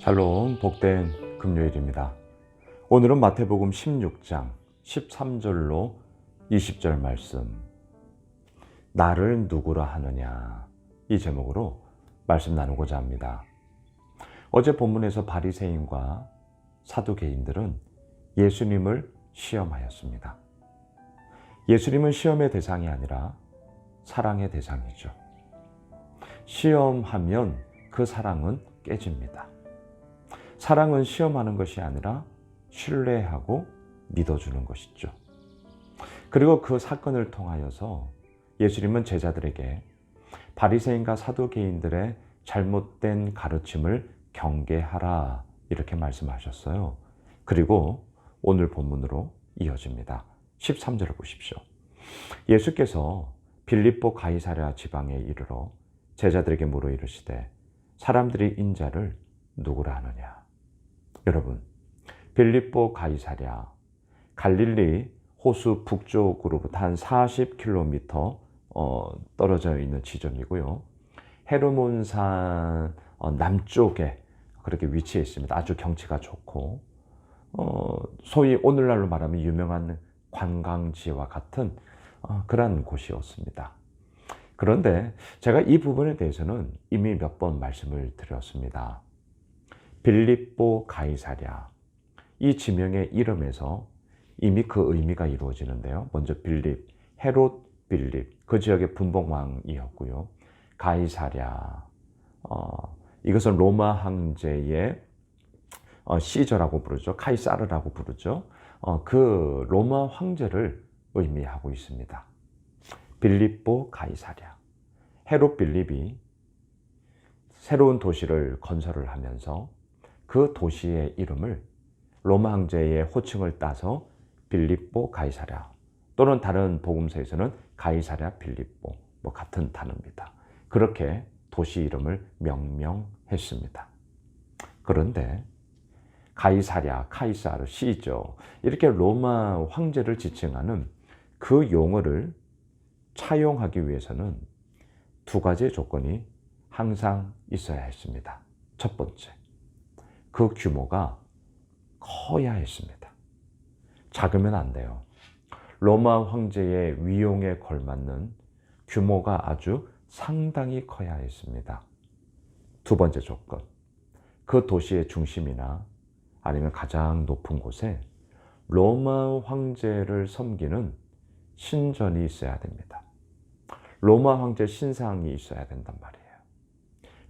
샬롬, 복된 금요일입니다. 오늘은 마태복음 16장 13절로 20절 말씀, 나를 누구라 하느냐, 이 제목으로 말씀 나누고자 합니다. 어제 본문에서 바리새인과 사두개인들은 예수님을 시험하였습니다. 예수님은 시험의 대상이 아니라 사랑의 대상이죠. 시험하면 그 사랑은 깨집니다. 사랑은 시험하는 것이 아니라 신뢰하고 믿어주는 것이죠. 그리고 그 사건을 통하여서 예수님은 제자들에게 바리새인과 사두개인들의 잘못된 가르침을 경계하라, 이렇게 말씀하셨어요. 그리고 오늘 본문으로 이어집니다. 13절을 보십시오. 예수께서 빌립보 가이사랴 지방에 이르러 제자들에게 물어 이르시되 사람들이 인자를 누구라 하느냐. 여러분, 빌립보 가이사랴, 갈릴리 호수 북쪽으로부터 한 40km 떨어져 있는 지점이고요. 헤르몬산 남쪽에 그렇게 위치해 있습니다. 아주 경치가 좋고 소위 오늘날로 말하면 유명한 관광지와 같은 그런 곳이었습니다. 그런데 제가 이 부분에 대해서는 이미 몇 번 말씀을 드렸습니다. 빌립보 가이사랴, 이 지명의 이름에서 이미 그 의미가 이루어지는데요. 먼저 빌립, 헤롯 빌립, 그 지역의 분봉왕이었고요. 가이사랴, 이것은 로마 황제의 시저라고 부르죠. 카이사르라고 부르죠. 그 로마 황제를 의미하고 있습니다. 빌립보 가이사랴. 헤롯 빌립이 새로운 도시를 건설을 하면서 그 도시의 이름을 로마 황제의 호칭을 따서 빌립보 가이사랴, 또는 다른 복음서에서는 가이사랴 빌립보, 같은 단어입니다. 그렇게 도시 이름을 명명했습니다. 그런데 가이사랴, 카이사르, 시저, 이렇게 로마 황제를 지칭하는 그 용어를 차용하기 위해서는 두 가지 조건이 항상 있어야 했습니다. 첫 번째, 그 규모가 커야 했습니다. 작으면 안 돼요. 로마 황제의 위용에 걸맞는 규모가 아주 상당히 커야 했습니다. 두 번째 조건, 그 도시의 중심이나 아니면 가장 높은 곳에 로마 황제를 섬기는 신전이 있어야 됩니다. 로마 황제 신상이 있어야 된단 말이에요.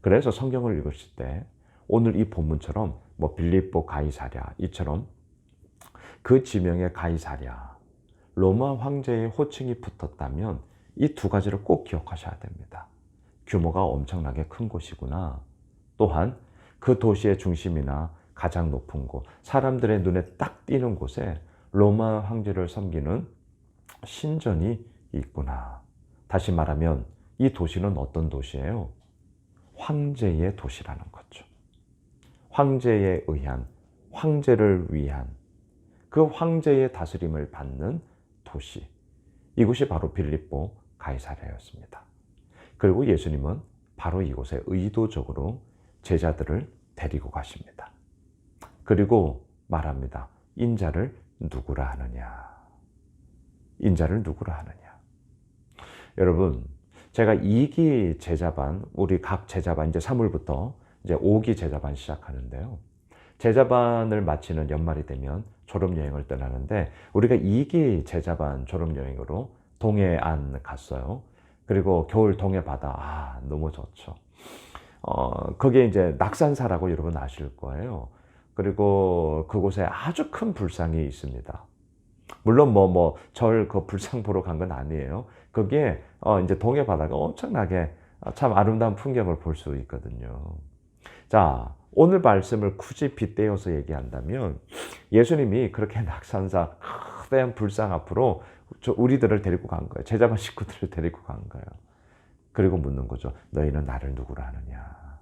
그래서 성경을 읽으실 때 오늘 이 본문처럼 빌립보 가이사랴 이처럼 그 지명의 가이사랴, 로마 황제의 호칭이 붙었다면 이 두 가지를 꼭 기억하셔야 됩니다. 규모가 엄청나게 큰 곳이구나. 또한 그 도시의 중심이나 가장 높은 곳, 사람들의 눈에 딱 띄는 곳에 로마 황제를 섬기는 신전이 있구나. 다시 말하면 이 도시는 어떤 도시예요? 황제의 도시라는 거죠. 황제에 의한, 황제를 위한, 그 황제의 다스림을 받는 도시. 이곳이 바로 빌립보 가이사랴였습니다. 그리고 예수님은 바로 이곳에 의도적으로 제자들을 데리고 가십니다. 그리고 말합니다. 인자를 누구라 하느냐. 인자를 누구라 하느냐. 여러분, 제가 2기 제자반, 우리 각 제자반 이제 3월부터 이제 5기 제자반 시작하는데요. 제자반을 마치는 연말이 되면 졸업여행을 떠나는데 우리가 2기 제자반 졸업여행으로 동해안 갔어요. 그리고 겨울 동해 바다, 너무 좋죠. 그게 이제 낙산사라고 여러분 아실 거예요. 그리고 그곳에 아주 큰 불상이 있습니다. 물론 절 그 불상 보러 간 건 아니에요. 그게 이제 동해 바다가 엄청나게 참 아름다운 풍경을 볼 수 있거든요. 자, 오늘 말씀을 굳이 빗대어서 얘기한다면 예수님이 그렇게 낙산사 크대한 불상 앞으로 우리들을 데리고 간 거예요. 제자반 식구들을 데리고 간 거예요. 그리고 묻는 거죠. 너희는 나를 누구라 하느냐.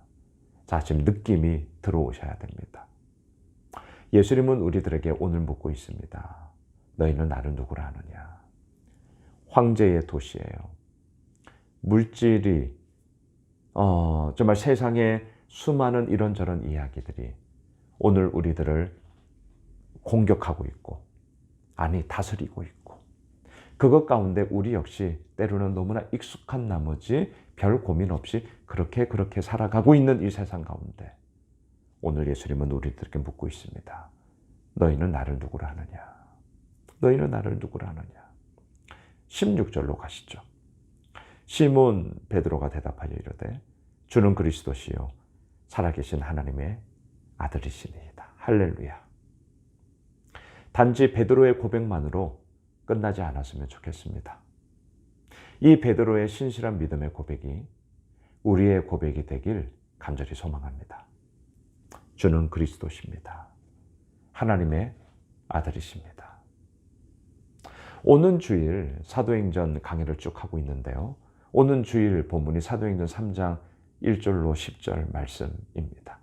자, 지금 느낌이 들어오셔야 됩니다. 예수님은 우리들에게 오늘 묻고 있습니다. 너희는 나를 누구라 하느냐. 황제의 도시예요. 물질이 정말 세상에 수많은 이런저런 이야기들이 오늘 우리들을 공격하고 있고, 아니 다스리고 있고, 그것 가운데 우리 역시 때로는 너무나 익숙한 나머지 별 고민 없이 그렇게 살아가고 있는 이 세상 가운데 오늘 예수님은 우리들에게 묻고 있습니다. 너희는 나를 누구라 하느냐? 너희는 나를 누구라 하느냐? 16절로 가시죠. 시몬 베드로가 대답하여 이르되 주는 그리스도시요 살아계신 하나님의 아들이시니이다. 할렐루야. 단지 베드로의 고백만으로 끝나지 않았으면 좋겠습니다. 이 베드로의 신실한 믿음의 고백이 우리의 고백이 되길 간절히 소망합니다. 주는 그리스도십니다. 하나님의 아들이십니다. 오는 주일 사도행전 강의를 쭉 하고 있는데요. 오는 주일 본문이 사도행전 3장 1절로 10절 말씀입니다.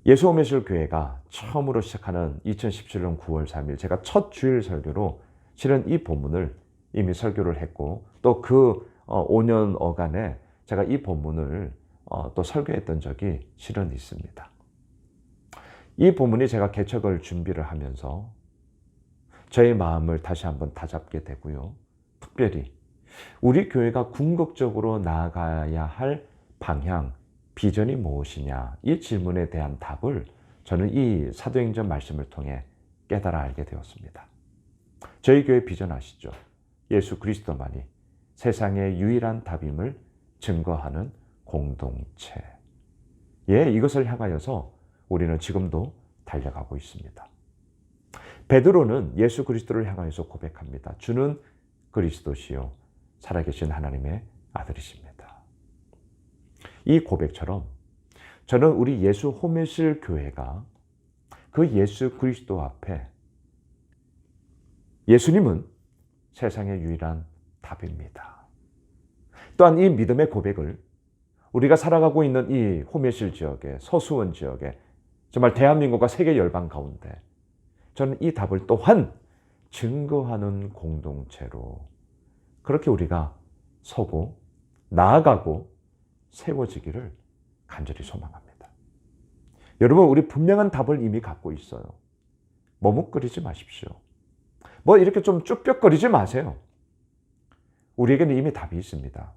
예수 오매실 교회가 처음으로 시작하는 2017년 9월 3일 제가 첫 주일 설교로 실은 이 본문을 이미 설교를 했고 또 그 5년 어간에 제가 이 본문을 또 설교했던 적이 실은 있습니다. 이 본문이 제가 개척을 준비를 하면서 저의 마음을 다시 한번 다잡게 되고요. 특별히 우리 교회가 궁극적으로 나아가야 할 방향, 비전이 무엇이냐 이 질문에 대한 답을 저는 이 사도행전 말씀을 통해 깨달아 알게 되었습니다. 저희 교회 비전 아시죠? 예수 그리스도만이 세상의 유일한 답임을 증거하는 공동체. 예, 이것을 향하여서 우리는 지금도 달려가고 있습니다. 베드로는 예수 그리스도를 향하여서 고백합니다. 주는 그리스도시요 살아계신 하나님의 아들이십니다. 이 고백처럼 저는 우리 예수 호메실 교회가 그 예수 그리스도 앞에 예수님은 세상의 유일한 답입니다. 또한 이 믿음의 고백을 우리가 살아가고 있는 이 호메실 지역에 서수원 지역에 정말 대한민국과 세계 열방 가운데 저는 이 답을 또한 증거하는 공동체로 그렇게 우리가 서고 나아가고 세워지기를 간절히 소망합니다. 여러분 우리 분명한 답을 이미 갖고 있어요. 머뭇거리지 마십시오. 뭐 이렇게 좀 쭈뼛거리지 마세요. 우리에게는 이미 답이 있습니다.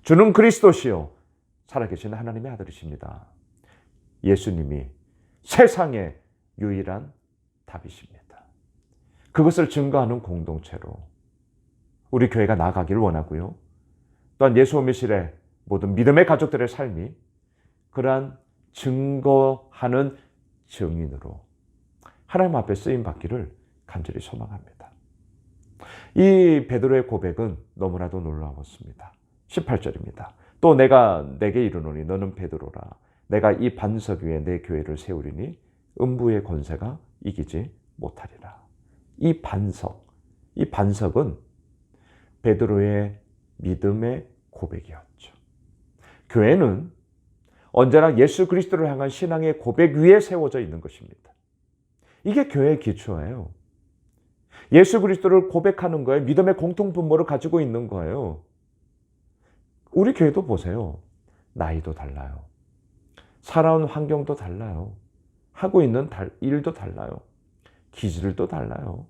주는 그리스도시요 살아계신 하나님의 아들이십니다. 예수님이 세상의 유일한 답이십니다. 그것을 증거하는 공동체로 우리 교회가 나아가기를 원하고요. 또한 예수 오미실의 모든 믿음의 가족들의 삶이 그러한 증거하는 증인으로 하나님 앞에 쓰임받기를 간절히 소망합니다. 이 베드로의 고백은 너무나도 놀라웠습니다. 18절입니다. 또 내가 내게 이르노니 너는 베드로라. 내가 이 반석 위에 내 교회를 세우리니 음부의 권세가 이기지 못하리라. 이 반석은 베드로의 믿음의 고백이었죠. 교회는 언제나 예수 그리스도를 향한 신앙의 고백 위에 세워져 있는 것입니다. 이게 교회의 기초예요. 예수 그리스도를 고백하는 거에 믿음의 공통분모를 가지고 있는 거예요. 우리 교회도 보세요. 나이도 달라요. 살아온 환경도 달라요. 하고 있는 일도 달라요. 기질도 달라요.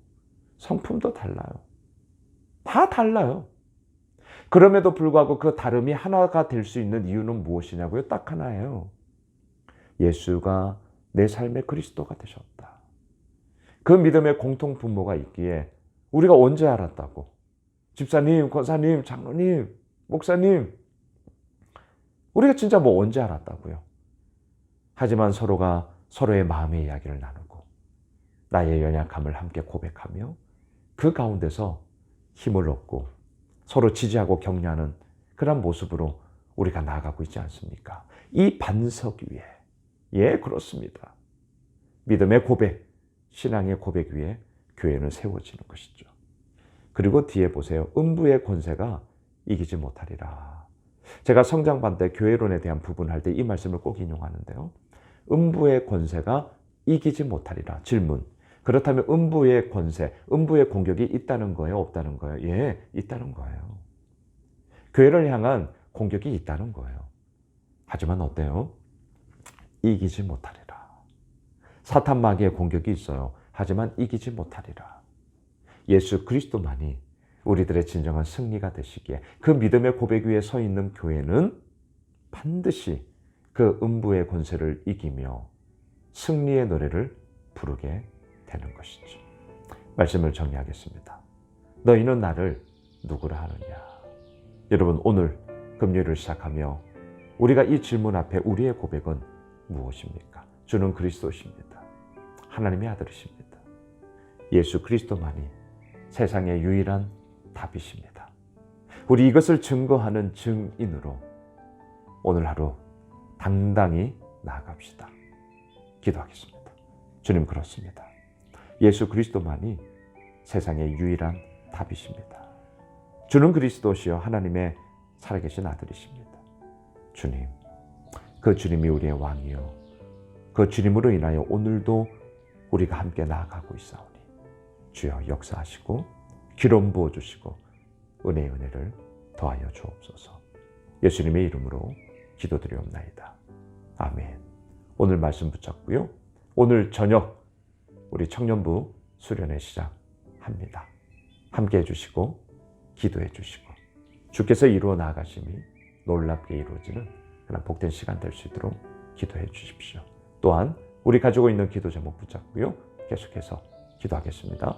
성품도 달라요. 다 달라요. 그럼에도 불구하고 그 다름이 하나가 될 수 있는 이유는 무엇이냐고요? 딱 하나예요. 예수가 내 삶의 그리스도가 되셨다. 그 믿음의 공통분모가 있기에 우리가 언제 알았다고? 집사님, 권사님, 장로님, 목사님 우리가 진짜 뭐 언제 알았다고요? 하지만 서로가 서로의 마음의 이야기를 나누고 나의 연약함을 함께 고백하며 그 가운데서 힘을 얻고 서로 지지하고 격려하는 그런 모습으로 우리가 나아가고 있지 않습니까? 이 반석 위에 예 그렇습니다. 믿음의 고백, 신앙의 고백 위에 교회는 세워지는 것이죠. 그리고 뒤에 보세요. 음부의 권세가 이기지 못하리라. 제가 성장반 때 교회론에 대한 부분 할 때 이 말씀을 꼭 인용하는데요. 음부의 권세가 이기지 못하리라. 질문. 그렇다면 음부의 권세, 음부의 공격이 있다는 거예요? 없다는 거예요? 예, 있다는 거예요. 교회를 향한 공격이 있다는 거예요. 하지만 어때요? 이기지 못하리라. 사탄 마귀의 공격이 있어요. 하지만 이기지 못하리라. 예수 그리스도만이 우리들의 진정한 승리가 되시기에 그 믿음의 고백 위에 서 있는 교회는 반드시 그 음부의 권세를 이기며 승리의 노래를 부르게 되는 것이죠. 말씀을 정리하겠습니다. 너희는 나를 누구라 하느냐? 여러분, 오늘 금요일을 시작하며 우리가 이 질문 앞에 우리의 고백은 무엇입니까? 주는 그리스도십니다. 하나님의 아들이십니다. 예수 그리스도만이 세상의 유일한 답이십니다. 우리 이것을 증거하는 증인으로 오늘 하루 당당히 나아갑시다. 기도하겠습니다. 주님, 그렇습니다. 예수 그리스도만이 세상의 유일한 답이십니다. 주는 그리스도시여 하나님의 살아계신 아들이십니다. 주님, 그 주님이 우리의 왕이요 그 주님으로 인하여 오늘도 우리가 함께 나아가고 있사오니 주여 역사하시고 기름 부어주시고 은혜를 더하여 주옵소서. 예수님의 이름으로 기도드리옵나이다. 아멘. 오늘 말씀 붙잡고요. 오늘 저녁 우리 청년부 수련회 시작합니다. 함께 해주시고 기도해 주시고 주께서 이루어 나가심이 놀랍게 이루어지는 그런 복된 시간 될 수 있도록 기도해 주십시오. 또한 우리 가지고 있는 기도 제목 붙잡고요. 계속해서 기도하겠습니다.